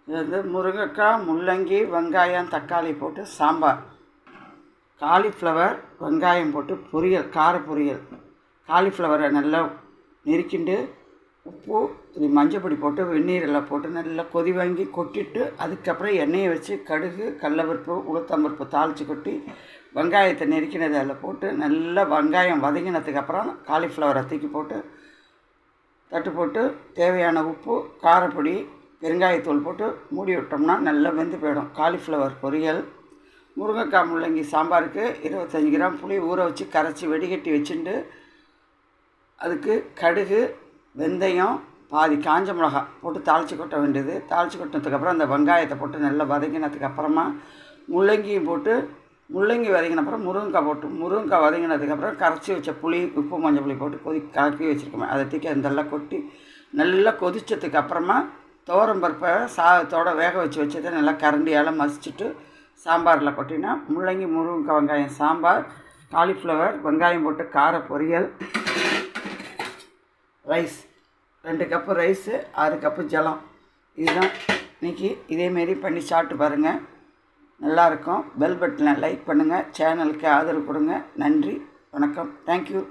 இது வந்து முருங்கைக்காய், முள்ளங்கி, வெங்காயம், தக்காளி போட்டு சாம்பார். காலிஃப்ளவர், வெங்காயம் போட்டு பொரியல், கார பொரியல். காலிஃப்ளவரை நல்லா நெருக்கிண்டு உப்பு மஞ்சப்பொடி போட்டு வெந்நீரில் போட்டு நல்லா கொதி வாங்கி கொட்டிட்டு அதுக்கப்புறம் எண்ணெயை வச்சு கடுகு, கடலப்பருப்பு, உளுத்தம்பருப்பு தாளித்து கொட்டி வெங்காயத்தை நெருக்கினதை அதில் போட்டு நல்லா வெங்காயம் வதங்கினதுக்கப்புறம் காலிஃப்ளவரை தூக்கி போட்டு தட்டு போட்டு தேவையான உப்பு, காரப்பொடி, பெருங்காயத்தூள் போட்டு மூடி விட்டோம்னா நல்லா வெந்து போயிடும். காலிஃப்ளவர் பொரியல். முருங்கைக்காய், முள்ளங்கி சாம்பாருக்கு 25 கிராம் புளி ஊற வச்சு கரைச்சி வெடிகட்டி வச்சுட்டு அதுக்கு கடுகு, வெந்தயம், பாதி காஞ்ச மிளகா போட்டு தாளித்து கொட்ட வேண்டியது. தாளித்து கொட்டினதுக்கப்புறம் அந்த வெங்காயத்தை போட்டு நல்லா வதங்கினதுக்கப்புறமா முள்ளங்கியும் போட்டு முள்ளங்கி வதங்கினப்புறம் முருங்கைக்காய் வதங்கினதுக்கப்புறம் கரைச்சி வச்ச புளி, உப்பு, மஞ்சள் பொடி போட்டு கலக்கி வச்சுருக்கோமே அதை தூக்கி அதெல்லாம் கொட்டி நல்லா கொதித்ததுக்கு அப்புறமா துவரம்பருப்பை சாதத்தோடு வேக வச்சதை நல்லா கரண்டியால் மசிச்சுட்டு சாம்பாரில் கொட்டினா முள்ளங்கி, முருங்கைக்காய், வெங்காயம் சாம்பார். காலிஃப்ளவர், வெங்காயம் போட்டு கார பொரியல். ரைஸ் 2 கப்பு ரைஸு, 6 கப்பு ஜலம். இதுதான் இன்றைக்கி. இதேமாரி பண்ணி சாப்பிட்டு பாருங்கள், நல்லாயிருக்கும். பெல் பட்டனை லைக் பண்ணுங்கள், சேனலுக்கு ஆதரவு கொடுங்க. நன்றி, வணக்கம், தேங்க்யூ.